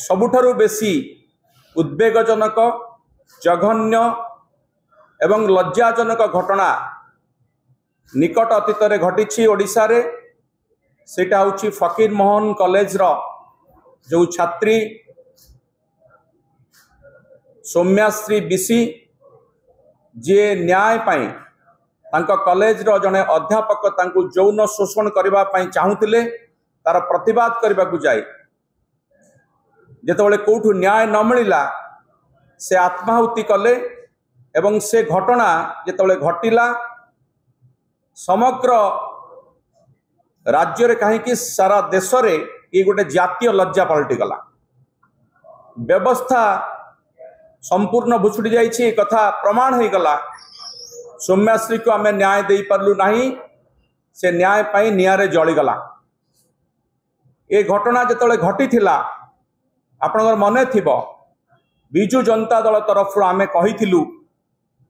सबुठारु बेसी उद्वेगजनक जघन्य एवं लज्जाजनक घटना निकट अतीत घटी ओडिशा रे सेटा हूँ फकीर मोहन कॉलेज रो जो छात्री सौम्याश्री बिसी जे न्याय पाई तांको कॉलेज रो जने अध्यापक तांको यौन शोषण करबा पाई चाहुतिले तार प्रतिवाद करबा को जाय जेतेबेले कोठु न्याय न मिलिला से आत्माहुति कले एवं से घटना जेतेबेले घटिला समग्र राज्य रे कहीं सारा देश रे ये गोटे जातीय लज्जा पलटि गला व्यवस्था संपूर्ण भुसुड़ी जाइए कथा प्रमाण हो गला सौम्याश्री को आम न्याय दे पार्लु नहीं से न्याय पाई निआरे जलीगला ये घटना जिते घटी आपनकर मन थी बिजु जनता दल तरफ आम कही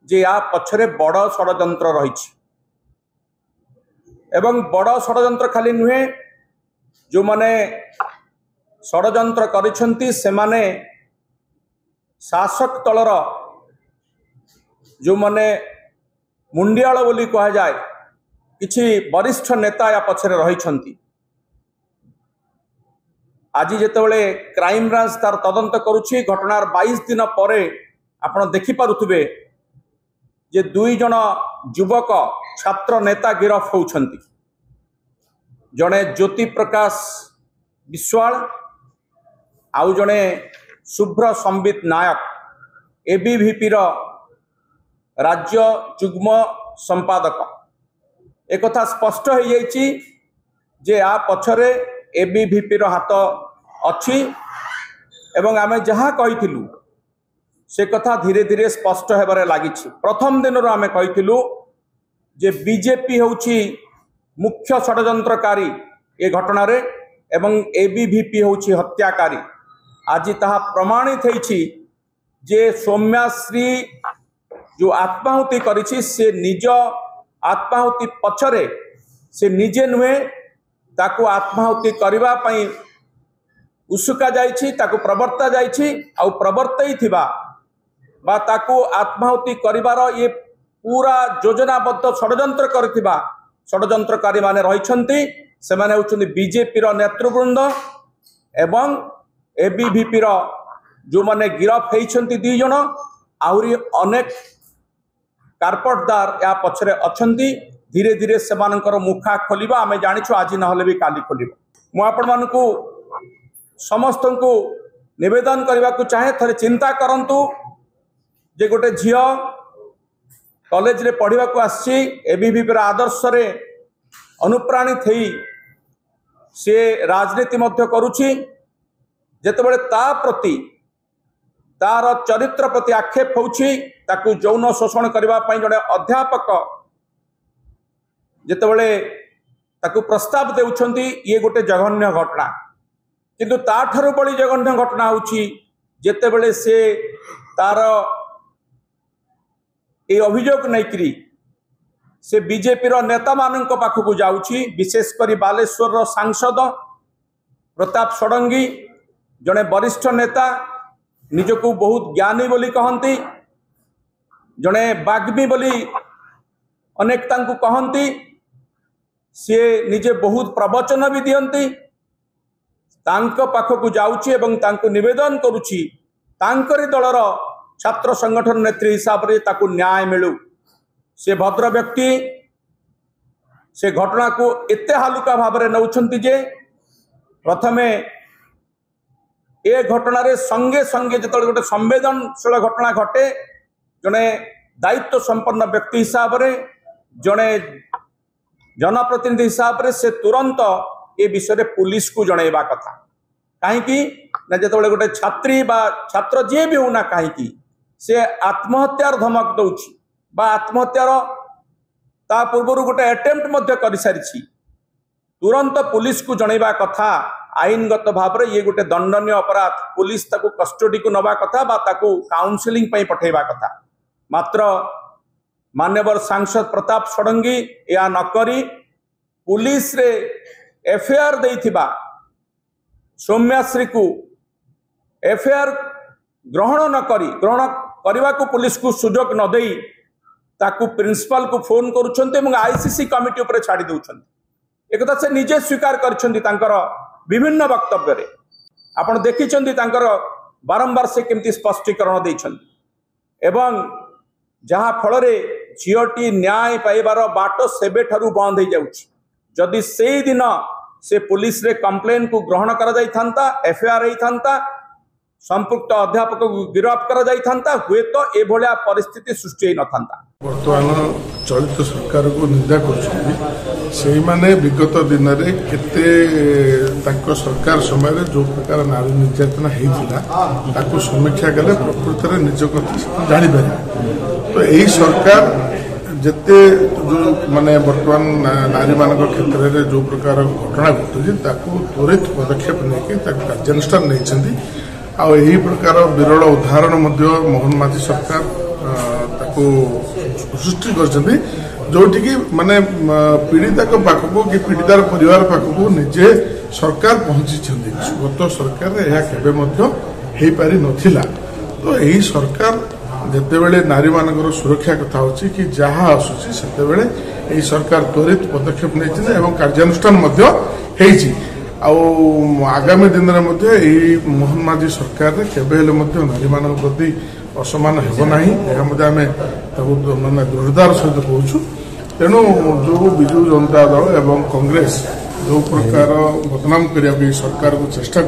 जे या पछरे बड़ षड्यंत्र रही एवं बड़ षड्यंत्र खाली नुहे जो माने षड्यंत्र करिसेंती से माने शासक तलर जो माने मुंडियाल बोली कहा जाए किछि वरिष्ठ नेता या पछरे रही आज जेतेबेले क्राइम ब्रांच तार तदंत करुछि घटनार 22 दिन पर आपण देखि पारुथिबे जे 2 जन युवक छात्र नेता गिरफ होउछंती जड़े ज्योति प्रकाश विश्वाल आउ जड़े शुभ्र संबित नायक एबीवीपी रो राज्य जुग्म संपादक एक कथा स्पष्ट हो जाइए जे आ पछरे एबीवीपी रो हाथ अच्छी एवं आमे जहाँ कहिथिलु से कथा धीरे धीरे स्पष्ट हेबारे लागिछि। प्रथम दिन आमे कहिथिलु जे बीजेपी होउछि मुख्य षड्यंत्रकारी ये घटना रे एवं एबीवीपी होउछि हत्याकारी आज ताहा प्रमाणित होइछि जे सौम्याश्री जो आत्माहुति करिछि से निज आत्माहुति पछरे से निजे नुहे ताकू आत्माहुति करबा पई उसुका जाइछि ताकू प्रवर्ता जाइछि आ प्रवर्तई थिबा बा ताकू आत्माहुति करिवार ये पूरा योजनाबद्ध षड्यंत्र करथिबा षड्यंत्रकारी माने रहिछंती से माने होउछंती बीजेपी रो नेतृवृंद एवं एबीवीपी रो जो माने गिरफ हेइछंती 2 जन आहुरी अनेक कारपटदार या पछरे अछंती धीरे धीरे सेमानकर मुखा खोलिबा आमे जानिछु आज न होले भी काली खोलिबा। मु आपण मानकू समस्त को निवेदन करबा को चाहे थरे चिंता करंतु जे गोटे झियो कॉलेज रे पढ़िबा को आसी एबीवीपी आदर्श रे अनुप्राणित थई से राजनीति मध्य करुछि जेतेबेले ता प्रति तार चरित्र प्रति आक्षेप होउछि ताकू यौन शोषण करबा पई जड़े अध्यापक जेतेबेले ताकू प्रस्ताव देउछंती ये गोटे जघन्य घटना किंतु ताठारु बड़ी जघन्य घटना होउछि जेतेबेले से तार ये अभियोग नैकरी से बीजेपी रो नेता मानक पाखक जाउछि विशेषकर बालेश्वर रो सांसद प्रताप षडंगी जड़े वरिष्ठ नेता निजको बहुत ज्ञानी बोली कहती जड़े बाग्मी बोली अनेक तांकु कहती सी निजे बहुत प्रवचन भी दियंती तांको पाखक जाउछि एवं तांको निवेदन करुछि तांकरी दलर छात्र संगठन नेत्री हिसाब रे ताकू न्याय मिलू से भद्र व्यक्ति से घटना को एते हालुका भाव में नौछंती जे प्रथमे ए घटना रे संगे संगे जत गोटे संवेदनशील घटना घटे जड़े दायित्व संपन्न व्यक्ति हिसाब रे जड़े जनप्रतिनिधि हिसाब रे से तुरंत ए विषय रे पुलिस को जनइबा कथा कहीं ना गोटे छात्री बा छात्र जी भी होना कहीं से आत्महत्यार धमक दौची बा आत्महत्यार ता पूर्व गोटे अटेम्प्ट मध्य कर सारी तुरंत पुलिस को जनइबा कथा आईनगत भाव में ये गोटे दंडनीय अपराध पुलिस ताकू कस्टडी को नवा कथा बा ताकू काउंसलिंग पई पठेबा कथा मात्र मान्यवर सांसद प्रताप षडंगी या नकरी पुलिस रे एफआईआर देइथिबा सौम्याश्री को एफआईआर ग्रहण करने को पुलिस को सुजोग न देई ताकू प्रिंसिपल को फोन करुछन्ते आईसीसी कमिटी उपरे छाड़ी दउछन्ते। एक से निजे स्वीकार कर विभिन्न वक्तव्य रे आपण देखिछन्ती तांकर बारंबार से केमती स्पष्टीकरण देइछन्ती एवं जहाँ फल झीटी न्याय पाइबार बाट सेबे ठारू बंद हो जाउछि। जदि से दिन से पुलिस रे कंप्लेन को ग्रहण करा जाई थांता एफआईआर होई थांता संपुक्त अध्यापक को गिरफ्त करा जाई थांता हुए तो ए भलिया परिस्थिति सृष्टि होई न थांता। वर्तमान चलित सरकार को निंदा कर विगत दिन में केते सरकार समय जो प्रकार नारी निर्यातना होता समीक्षा कले प्रकृत में निज कथा जापर। तो यही सरकार जिते जो माने वर्तमान नारी मान क्षेत्र में जो प्रकार घटना घटुची त्वरित पदक्षेप नहीं कार्यानुष्ठान नहीं। यही प्रकार विरल उदाहरण मोहन माझी सरकार सृष्टि कर जोटिक माने पीड़िता पाखक कि पीड़ितार परिवार पाखक निजे सरकार पहुंची गत सरकार केवे पारि नथिला। तो यही सरकार जितेबले नारी मानकर सुरक्षा कथा होची कि जहाँ आसुची सेतेबले यही सरकार त्वरित पदक्षेप नहीं कार्यानुष्ठान आगामी दिन में मोहन माझी सरकार केवे नारी मान प्रति असमान हेबना आम माने दृढ़तार सहित कहूँ। तेणु जो विजु जनता दल एवं कांग्रेस जो प्रकार बदनाम करने सरकार को चेष्टा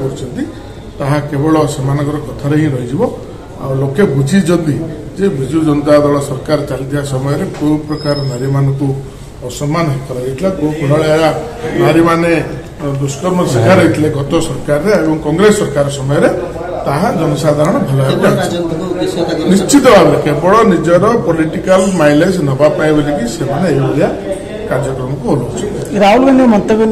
केवल सेमानकर कथार ही रही लोके बुझी जदि जे विजु जनता दल सरकार चलता समय को प्रकार नारी मान को असमान कौ नारी माने दुष्कर्म शिकार होते गत सरकार एवं कांग्रेस सरकार समय जनसाधारण भल निश्चित भाव केवल निजर पॉलिटिकल माइलेज नवाई कार्यक्रम को ओल्लाउछन्ति। राहुल गांधी मंतव्य